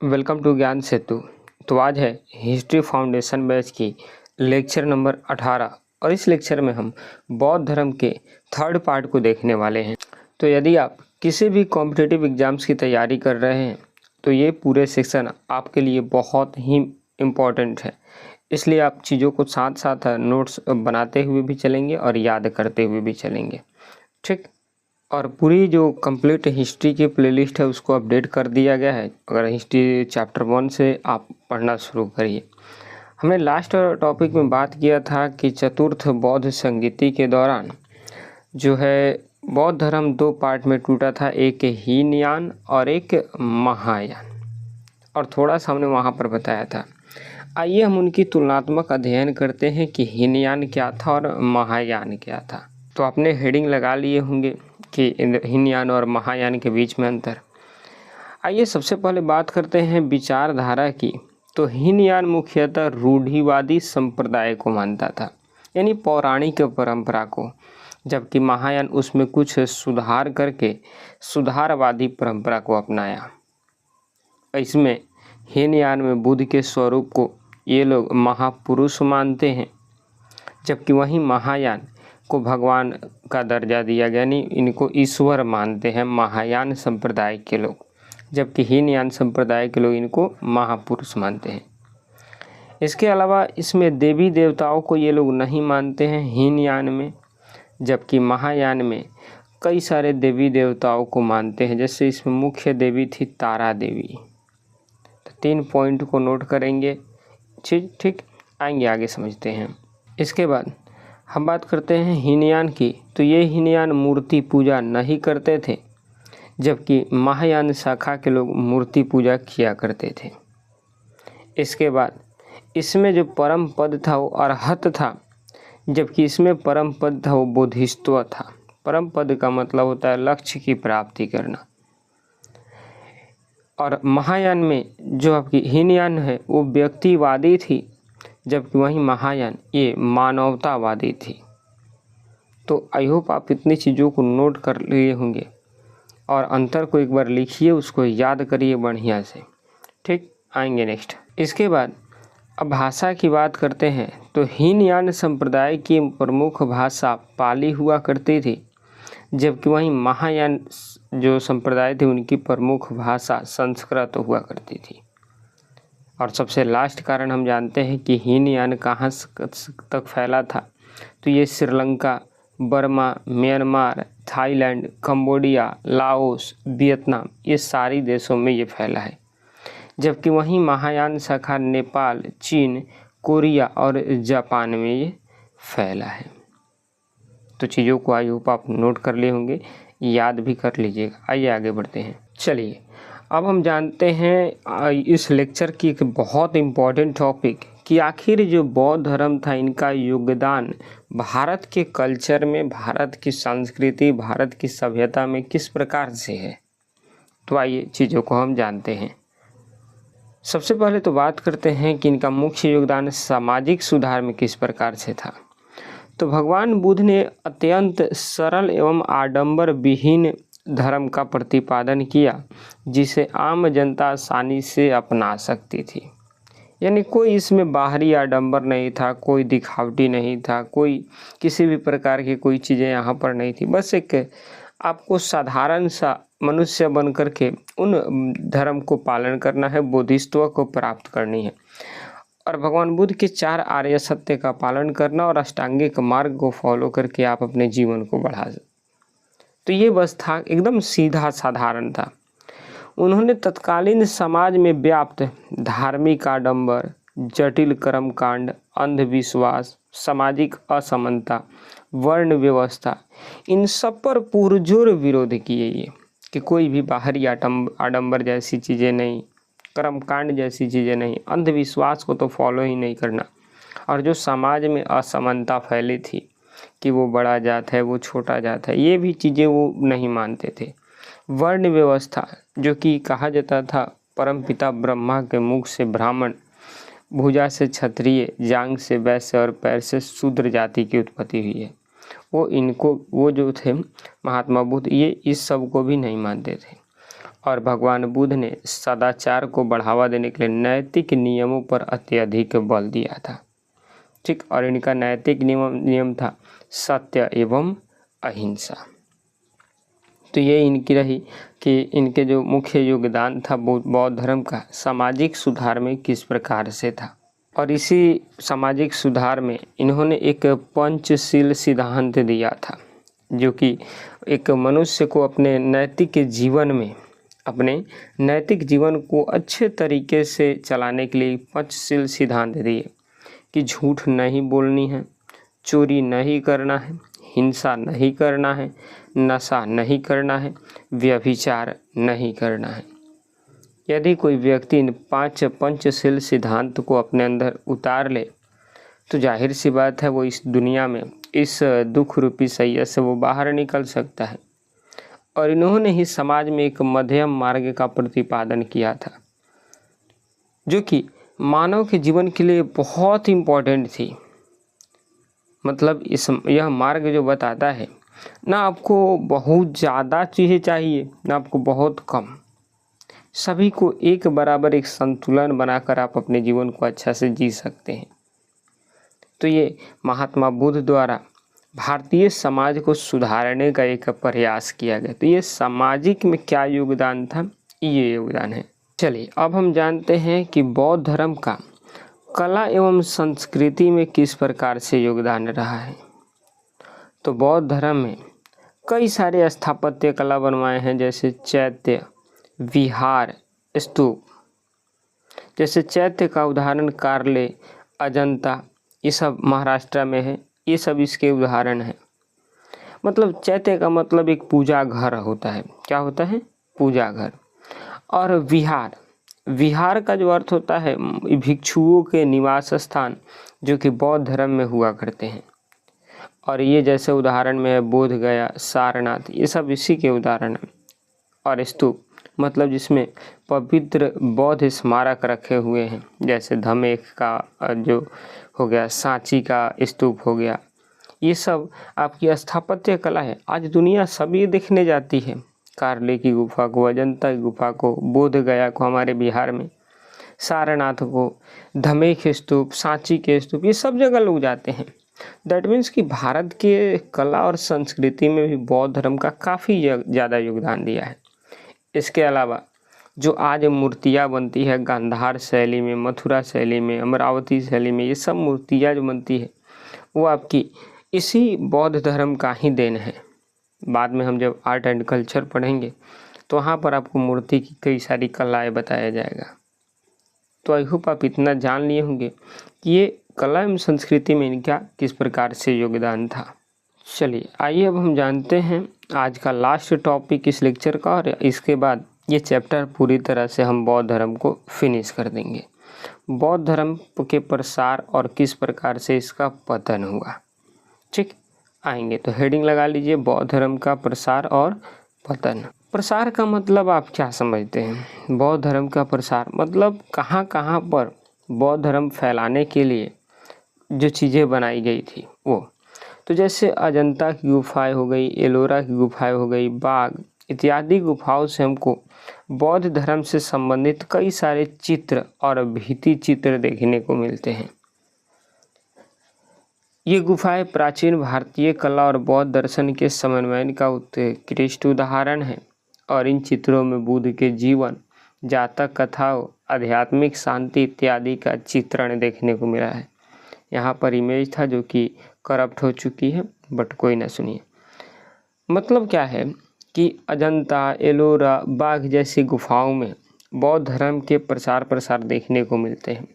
Welcome to ज्ञान सेतु। तो आज है हिस्ट्री फाउंडेशन बैच की लेक्चर नंबर 18 और इस लेक्चर में हम बौद्ध धर्म के थर्ड पार्ट को देखने वाले हैं। तो यदि आप किसी भी कॉम्पिटिटिव एग्जाम्स की तैयारी कर रहे हैं तो ये पूरे सेक्शन आपके लिए बहुत ही इम्पोर्टेंट है, इसलिए आप चीज़ों को साथ साथ नोट्स बनाते हुए भी चलेंगे और याद करते हुए भी चलेंगे, ठीक। और पूरी जो कंप्लीट हिस्ट्री की प्लेलिस्ट है उसको अपडेट कर दिया गया है। अगर हिस्ट्री चैप्टर 1 से आप पढ़ना शुरू करिए। हमने लास्ट टॉपिक में बात किया था कि चतुर्थ बौद्ध संगीति के दौरान जो है बौद्ध धर्म दो पार्ट में टूटा था, एक हीनयान और एक महायान, और थोड़ा सा हमने वहाँ पर बताया था। आइए हम उनकी तुलनात्मक अध्ययन करते हैं कि हीनयान क्या था और महायान क्या था। तो आपने हेडिंग लगा लिए होंगे कि हीनयान और महायान के बीच में अंतर। आइए सबसे पहले बात करते हैं विचारधारा की। तो हीनयान मुख्यतः रूढ़िवादी संप्रदाय को मानता था, यानी पौराणिक परंपरा को, जबकि महायान उसमें कुछ सुधार करके सुधारवादी परंपरा को अपनाया। इसमें हीनयान में बुद्ध के स्वरूप को ये लोग महापुरुष मानते हैं, जबकि वहीं महायान को भगवान का दर्जा दिया गया, यानी इनको ईश्वर मानते हैं महायान संप्रदाय के लोग, जबकि हीनयान संप्रदाय के लोग इनको महापुरुष मानते हैं। इसके अलावा इसमें देवी देवताओं को ये लोग नहीं मानते हैं हीनयान में, जबकि महायान में कई सारे देवी देवताओं को मानते हैं। जैसे इसमें मुख्य देवी थी तारा देवी। तो 3 पॉइंट को नोट करेंगे, ठीक। आएंगे आगे समझते हैं। इसके बाद हम बात करते हैं हीनयान की। तो ये हीनयान मूर्ति पूजा नहीं करते थे, जबकि महायान शाखा के लोग मूर्ति पूजा किया करते थे। इसके बाद इसमें जो परम पद था वो अरहत था, जबकि इसमें परम पद था वो बोधिसत्व था। परम पद का मतलब होता है लक्ष्य की प्राप्ति करना। और महायान में जो आपकी हीनयान है वो व्यक्तिवादी थी, जबकि वहीं महायान ये मानवतावादी थी। तो आई होप आप इतनी चीज़ों को नोट कर लिए होंगे और अंतर को एक बार लिखिए, उसको याद करिए बढ़िया से, ठीक। आएंगे नेक्स्ट। इसके बाद अब भाषा की बात करते हैं। तो हीनयान संप्रदाय की प्रमुख भाषा पाली हुआ करती थी, जबकि वहीं महायान जो संप्रदाय थे उनकी प्रमुख भाषा संस्कृत हुआ करती थी। और सबसे लास्ट कारण हम जानते हैं कि हीनयान कहाँ तक फैला था। तो ये Sri Lanka, Burma, Myanmar, Thailand, Cambodia, Laos, Vietnam, ये सारी देशों में ये फैला है, जबकि वहीं महायान शाखा नेपाल, चीन, कोरिया और जापान में ये फैला है। तो चीज़ों को आई होप आप नोट कर लिए होंगे, याद भी कर लीजिएगा। आइए आगे बढ़ते हैं। चलिए अब हम जानते हैं इस लेक्चर की एक बहुत इम्पॉर्टेंट टॉपिक कि आखिर जो बौद्ध धर्म था इनका योगदान भारत के कल्चर में, भारत की संस्कृति, भारत की सभ्यता में किस प्रकार से है। तो आइए चीज़ों को हम जानते हैं। सबसे पहले तो बात करते हैं कि इनका मुख्य योगदान सामाजिक सुधार में किस प्रकार से था। तो भगवान बुद्ध ने अत्यंत सरल एवं आडंबर विहीन धर्म का प्रतिपादन किया, जिसे आम जनता आसानी से अपना सकती थी। यानी कोई इसमें बाहरी आडंबर नहीं था, कोई दिखावटी नहीं था, कोई किसी भी प्रकार की कोई चीज़ें यहाँ पर नहीं थी। बस एक आपको साधारण सा मनुष्य बन करके उन धर्म को पालन करना है, बोधिसत्व को प्राप्त करनी है, और भगवान बुद्ध के 4 आर्य सत्य का पालन करना और अष्टांगिक मार्ग को फॉलो करके आप अपने जीवन को बढ़ा सकते। तो ये बस था, एकदम सीधा साधारण था। उन्होंने तत्कालीन समाज में व्याप्त धार्मिक आडंबर, जटिल कर्मकांड, अंधविश्वास, सामाजिक असमानता, वर्ण व्यवस्था, इन सब पर पुरजोर विरोध किए ये कि कोई भी बाहरी आडंबर जैसी चीज़ें नहीं, कर्मकांड जैसी चीज़ें नहीं, अंधविश्वास को तो फॉलो ही नहीं करना। और जो समाज में असमानता फैली थी कि वो बड़ा जात है, वो छोटा जात है, ये भी चीज़ें वो नहीं मानते थे। वर्ण व्यवस्था, जो कि कहा जाता था परमपिता ब्रह्मा के मुख से ब्राह्मण, भुजा से क्षत्रिय, जांग से वैश्य और पैर से शूद्र जाति की उत्पत्ति हुई है, वो जो थे महात्मा बुद्ध, ये इस सब को भी नहीं मानते थे। और भगवान बुद्ध ने सदाचार को बढ़ावा देने के लिए नैतिक नियमों पर अत्यधिक बल दिया था। ठीक, और इनका नैतिक नियम था सत्य एवं अहिंसा। तो ये इनकी रही कि इनके जो मुख्य योगदान था बौद्ध धर्म का सामाजिक सुधार में किस प्रकार से था। और इसी सामाजिक सुधार में इन्होंने एक पंचशील सिद्धांत दिया था, जो कि एक मनुष्य को अपने नैतिक जीवन को अच्छे तरीके से चलाने के लिए पंचशील सिद्धांत दिए कि झूठ नहीं बोलनी है, चोरी नहीं करना है, हिंसा नहीं करना है, नशा नहीं करना है, व्यभिचार नहीं करना है। यदि कोई व्यक्ति इन 5 पंचशील सिद्धांत को अपने अंदर उतार ले तो जाहिर सी बात है वो इस दुनिया में इस दुख रूपी सैया से वो बाहर निकल सकता है। और इन्होंने ही समाज में एक मध्यम मार्ग का प्रतिपादन किया था, जो कि मानव के जीवन के लिए बहुत इम्पोर्टेंट थी। मतलब यह मार्ग जो बताता है ना आपको बहुत ज़्यादा चीज़ें चाहिए ना आपको बहुत कम, सभी को एक बराबर एक संतुलन बनाकर आप अपने जीवन को अच्छा से जी सकते हैं। तो ये महात्मा बुद्ध द्वारा भारतीय समाज को सुधारने का एक प्रयास किया गया। तो ये सामाजिक में क्या योगदान था, ये योगदान है। चलिए अब हम जानते हैं कि बौद्ध धर्म का कला एवं संस्कृति में किस प्रकार से योगदान रहा है। तो बौद्ध धर्म में कई सारे स्थापत्य कला बनवाए हैं, जैसे चैत्य, विहार, स्तूप। जैसे चैत्य का उदाहरण कार्ले, अजंता, ये सब महाराष्ट्र में है, ये सब इसके उदाहरण हैं। मतलब चैत्य का मतलब एक पूजा घर होता है। क्या होता है? पूजा घर। और विहार का जो अर्थ होता है भिक्षुओं के निवास स्थान, जो कि बौद्ध धर्म में हुआ करते हैं। और ये जैसे उदाहरण में है बोध गया, सारनाथ, ये सब इसी के उदाहरण हैं। और स्तूप मतलब जिसमें पवित्र बौद्ध स्मारक रखे हुए हैं, जैसे धमेख का जो हो गया, सांची का स्तूप हो गया। ये सब आपकी स्थापत्य कला है। आज दुनिया सभी देखने जाती है, कार्ले की गुफा को, अजंता की गुफा को, बोध गया को हमारे बिहार में, सारनाथ को, धमेख स्तूप, सांची के स्तूप, ये सब जगह लोग जाते हैं। दैट मीन्स कि भारत के कला और संस्कृति में भी बौद्ध धर्म का काफ़ी ज़्यादा योगदान दिया है। इसके अलावा जो आज मूर्तियाँ बनती है गांधार शैली में, मथुरा शैली में, अमरावती शैली में, ये सब मूर्तियाँ जो बनती है वो आपकी इसी बौद्ध धर्म का ही देन है। बाद में हम जब आर्ट एंड कल्चर पढ़ेंगे तो वहाँ पर आपको मूर्ति की कई सारी कलाएँ बताया जाएगा। तो आई होप आप इतना जान लिए होंगे कि ये कला एवं संस्कृति में इनका किस प्रकार से योगदान था। चलिए आइए अब हम जानते हैं आज का लास्ट टॉपिक इस लेक्चर का, और इसके बाद ये चैप्टर पूरी तरह से हम बौद्ध धर्म को फिनिश कर देंगे। बौद्ध धर्म के प्रसार और किस प्रकार से इसका पतन हुआ। ठीक, आएंगे तो हेडिंग लगा लीजिए, बौद्ध धर्म का प्रसार और पतन। प्रसार का मतलब आप क्या समझते हैं? बौद्ध धर्म का प्रसार मतलब कहाँ कहाँ पर बौद्ध धर्म फैलाने के लिए जो चीज़ें बनाई गई थी वो। तो जैसे अजंता की गुफाएं हो गई, एलोरा की गुफाएं हो गई, बाग इत्यादि गुफाओं से हमको बौद्ध धर्म से संबंधित कई सारे चित्र और भित्ति चित्र देखने को मिलते हैं। ये गुफाएं प्राचीन भारतीय कला और बौद्ध दर्शन के समन्वय का उत्कृष्ट उदाहरण है। और इन चित्रों में बुद्ध के जीवन, जातक कथाओं, आध्यात्मिक शांति इत्यादि का चित्रण देखने को मिला है। यहाँ पर इमेज था जो कि करप्ट हो चुकी है, बट कोई ना सुनिए। मतलब क्या है कि अजंता, एलोरा, बाघ जैसी गुफाओं में बौद्ध धर्म के प्रसार देखने को मिलते हैं।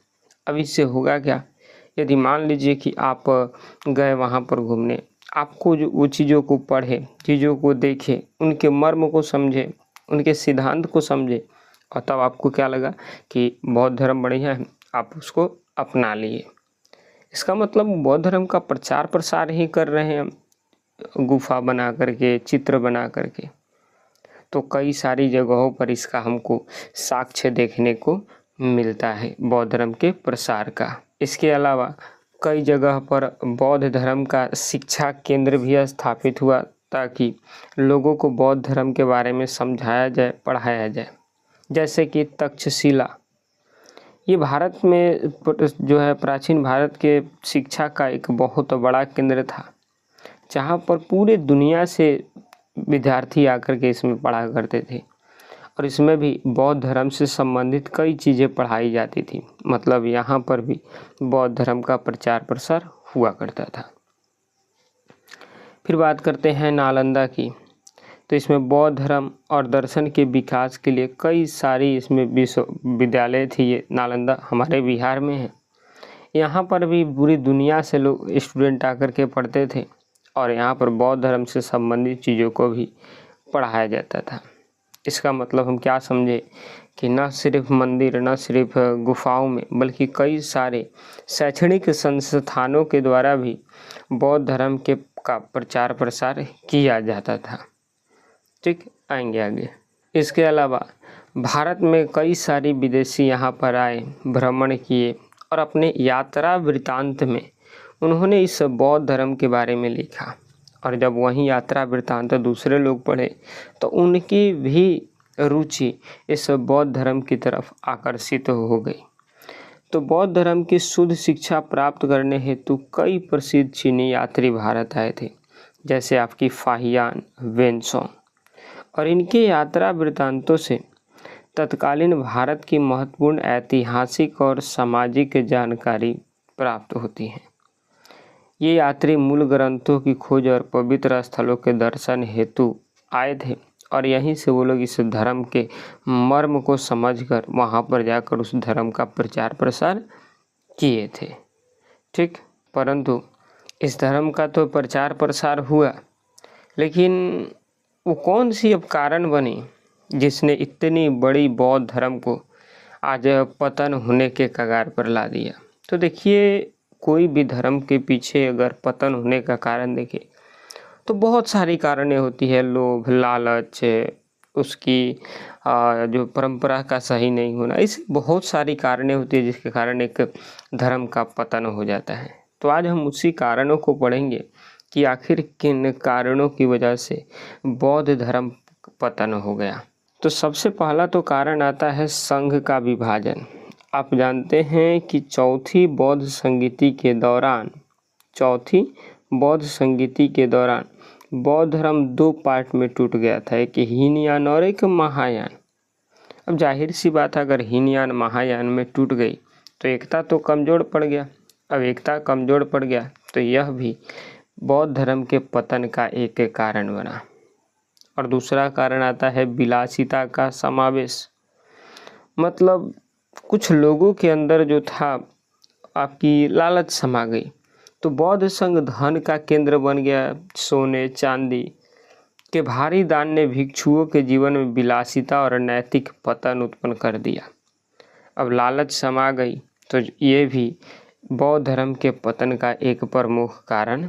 अब इससे होगा क्या? यदि मान लीजिए कि आप गए वहाँ पर घूमने, आपको जो वो चीज़ों को पढ़े, चीज़ों को देखे, उनके मर्म को समझे, उनके सिद्धांत को समझे, और तब आपको क्या लगा कि बौद्ध धर्म बढ़िया है, आप उसको अपना लिए। इसका मतलब बौद्ध धर्म का प्रसार ही कर रहे हैं हम, गुफा बना करके, चित्र बना करके। तो कई सारी जगहों पर इसका हमको साक्ष्य देखने को मिलता है बौद्ध धर्म के प्रसार का। इसके अलावा कई जगह पर बौद्ध धर्म का शिक्षा केंद्र भी स्थापित हुआ, ताकि लोगों को बौद्ध धर्म के बारे में समझाया जाए, पढ़ाया जाए। जैसे कि तक्षशिला, ये भारत में जो है प्राचीन भारत के शिक्षा का एक बहुत बड़ा केंद्र था, जहाँ पर पूरे दुनिया से विद्यार्थी आकर के इसमें पढ़ा करते थे और इसमें भी बौद्ध धर्म से संबंधित कई चीज़ें पढ़ाई जाती थी। मतलब यहाँ पर भी बौद्ध धर्म का प्रचार प्रसार हुआ करता था। फिर बात करते हैं नालंदा की, तो इसमें बौद्ध धर्म और दर्शन के विकास के लिए कई सारी इसमें विश्वविद्यालय थी। ये नालंदा हमारे बिहार में है। यहाँ पर भी पूरी दुनिया से लोग स्टूडेंट आकर के पढ़ते थे और यहाँ पर बौद्ध धर्म से संबंधित चीज़ों को भी पढ़ाया जाता था। इसका मतलब हम क्या समझे कि न सिर्फ मंदिर, न सिर्फ गुफाओं में, बल्कि कई सारे शैक्षणिक संस्थानों के द्वारा भी बौद्ध धर्म के का प्रचार प्रसार किया जाता था। ठीक, आएंगे आगे। इसके अलावा भारत में कई सारी विदेशी यहाँ पर आए, भ्रमण किए और अपने यात्रा वृत्तांत में उन्होंने इस बौद्ध धर्म के बारे में लिखा। और जब वही यात्रा वृत्तांत दूसरे लोग पढ़े तो उनकी भी रुचि इस बौद्ध धर्म की तरफ आकर्षित हो गई। तो बौद्ध धर्म की शुद्ध शिक्षा प्राप्त करने हेतु कई प्रसिद्ध चीनी यात्री भारत आए थे, जैसे आपकी फाहियान, वेनसोंग। और इनके यात्रा वृत्तांतों से तत्कालीन भारत की महत्वपूर्ण ऐतिहासिक और सामाजिक जानकारी प्राप्त होती है। ये यात्री मूल ग्रंथों की खोज और पवित्र स्थलों के दर्शन हेतु आए थे और यहीं से वो लोग इस धर्म के मर्म को समझकर वहाँ पर जाकर उस धर्म का प्रचार प्रसार किए थे। ठीक, परंतु इस धर्म का तो प्रचार प्रसार हुआ, लेकिन वो कौन सी अब कारण बनी जिसने इतनी बड़ी बौद्ध धर्म को आज पतन होने के कगार पर ला दिया। तो देखिए, कोई भी धर्म के पीछे अगर पतन होने का कारण देखें तो बहुत सारी कारणें होती है। लोभ, लालच, उसकी जो परंपरा का सही नहीं होना, इस बहुत सारी कारणें होती है जिसके कारण एक धर्म का पतन हो जाता है। तो आज हम उसी कारणों को पढ़ेंगे कि आखिर किन कारणों की वजह से बौद्ध धर्म पतन हो गया। तो सबसे पहला तो कारण आता है संघ का विभाजन। आप जानते हैं कि चौथी बौद्ध संगीति के दौरान बौद्ध धर्म दो पार्ट में टूट गया था, एक हीनयान और एक महायान। अब जाहिर सी बात है, अगर हीनयान महायान में टूट गई तो एकता तो कमज़ोर पड़ गया। अब एकता कमज़ोर पड़ गया तो यह भी बौद्ध धर्म के पतन का एक कारण बना। और दूसरा कारण आता है विलासिता का समावेश। मतलब कुछ लोगों के अंदर जो था आपकी लालच समा गई, तो बौद्ध संघ धन का केंद्र बन गया। सोने चांदी के भारी दान ने भिक्षुओं के जीवन में विलासिता और नैतिक पतन उत्पन्न कर दिया। अब लालच समा गई तो ये भी बौद्ध धर्म के पतन का एक प्रमुख कारण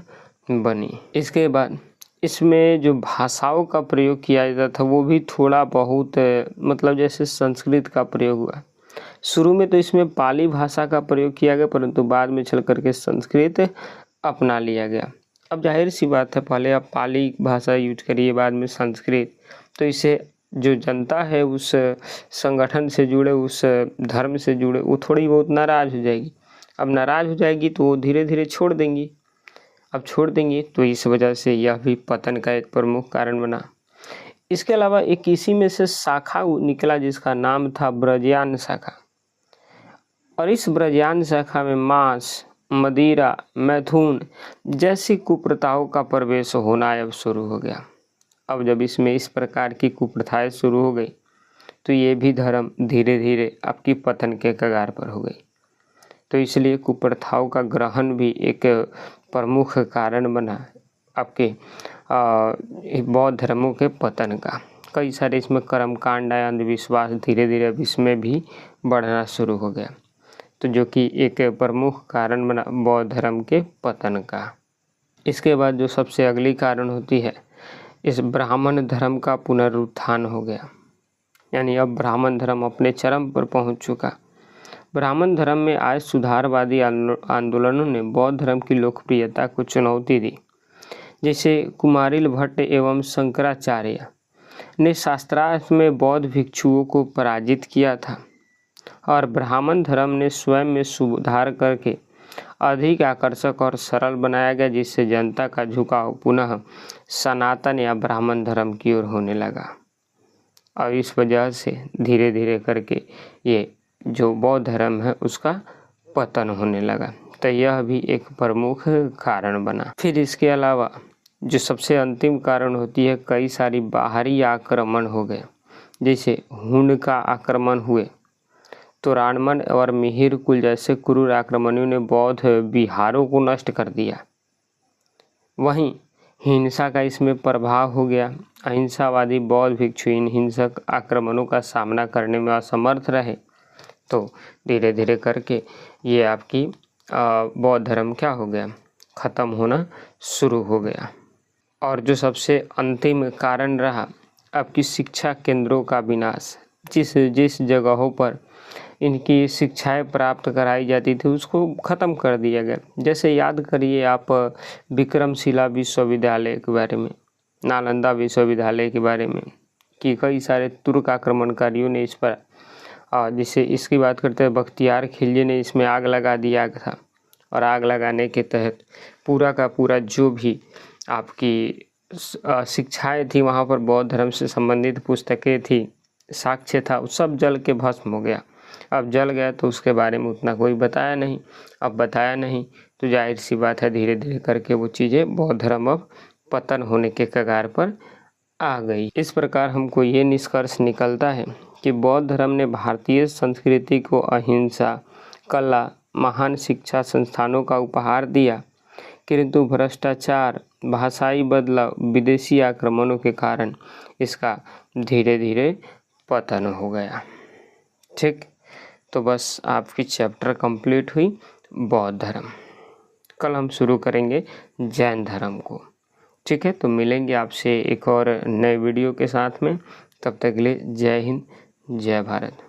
बनी। इसके बाद इसमें जो भाषाओं का प्रयोग किया जाता था वो भी थोड़ा बहुत, मतलब जैसे संस्कृत का प्रयोग हुआ। शुरू में तो इसमें पाली भाषा का प्रयोग किया गया, परंतु बाद में चल करके संस्कृत अपना लिया गया। अब जाहिर सी बात है, पहले आप पाली भाषा यूज करिए, बाद में संस्कृत, तो इससे जो जनता है उस संगठन से जुड़े, उस धर्म से जुड़े, वो थोड़ी बहुत नाराज़ हो जाएगी। अब नाराज़ हो जाएगी तो वो धीरे धीरे छोड़ देंगी। अब छोड़ देंगी तो इस वजह से यह भी पतन का एक प्रमुख कारण बना। इसके अलावा एक इसी में से शाखा निकला जिसका नाम था ब्रजयान शाखा। और इस ब्रजयान शाखा में मांस, मदिरा, मैथुन जैसी कुप्रथाओं का प्रवेश होना अब शुरू हो गया। अब जब इसमें इस प्रकार की कुप्रथाएं शुरू हो गई तो ये भी धर्म धीरे धीरे आपकी पतन के कगार पर हो गई। तो इसलिए कुप्रथाओं का ग्रहण भी एक प्रमुख कारण बना आपके बौद्ध धर्मों के पतन का। कई सारे इसमें कर्मकांड, अंधविश्वास धीरे धीरे अब इसमें भी बढ़ना शुरू हो गया, तो जो कि एक प्रमुख कारण बना बौद्ध धर्म के पतन का। इसके बाद जो सबसे अगली कारण होती है, इस ब्राह्मण धर्म का पुनरुत्थान हो गया। यानी अब ब्राह्मण धर्म अपने चरम पर पहुंच चुका। ब्राह्मण धर्म में आए सुधारवादी आंदोलनों ने बौद्ध धर्म की लोकप्रियता को चुनौती दी, जैसे कुमारिल भट्ट एवं शंकराचार्य ने शास्त्रार्थ में बौद्ध भिक्षुओं को पराजित किया था और ब्राह्मण धर्म ने स्वयं में सुधार करके अधिक आकर्षक और सरल बनाया गया, जिससे जनता का झुकाव पुनः सनातन या ब्राह्मण धर्म की ओर होने लगा। और इस वजह से धीरे धीरे करके ये जो बौद्ध धर्म है उसका पतन होने लगा। तो यह भी एक प्रमुख कारण बना। फिर इसके अलावा जो सबसे अंतिम कारण होती है, कई सारी बाहरी आक्रमण हो गए, जैसे हुन का आक्रमण हुए, तोराणमल और मिहिर कुल जैसे क्रूर आक्रमणियों ने बौद्ध विहारों को नष्ट कर दिया। वहीं हिंसा का इसमें प्रभाव हो गया। अहिंसावादी बौद्ध भिक्षु इन हिंसक आक्रमणों का सामना करने में असमर्थ रहे, तो धीरे धीरे करके ये आपकी बौद्ध धर्म क्या हो गया, ख़त्म होना शुरू हो गया। और जो सबसे अंतिम कारण रहा आपकी शिक्षा केंद्रों का विनाश। जिस जगहों पर इनकी शिक्षाएं प्राप्त कराई जाती थी उसको ख़त्म कर दिया गया। जैसे याद करिए आप विक्रमशिला विश्वविद्यालय के बारे में, नालंदा विश्वविद्यालय के बारे में, कि कई सारे तुर्क आक्रमणकारियों ने इस पर, जिसे इसकी बात करते हैं बख्तियार खिलजी ने इसमें आग लगा दिया था। और आग लगाने के तहत पूरा का पूरा जो भी आपकी शिक्षाएं थी वहाँ पर, बौद्ध धर्म से संबंधित पुस्तकें थी, साक्ष्य था, सब जल के भस्म हो गया। अब जल गया तो उसके बारे में उतना कोई बताया नहीं। अब बताया नहीं तो जाहिर सी बात है धीरे धीरे करके वो चीज़ें, बौद्ध धर्म अब पतन होने के कगार पर आ गई। इस प्रकार हमको ये निष्कर्ष निकलता है कि बौद्ध धर्म ने भारतीय संस्कृति को अहिंसा, कला, महान शिक्षा संस्थानों का उपहार दिया, किंतु भ्रष्टाचार, भाषाई बदलाव, विदेशी आक्रमणों के कारण इसका धीरे धीरे पतन हो गया। ठीक, तो बस आपकी चैप्टर कंप्लीट हुई बौद्ध धर्म। कल हम शुरू करेंगे जैन धर्म को। ठीक है, तो मिलेंगे आपसे एक और नए वीडियो के साथ में। तब तक के लिए जय हिंद, जय भारत।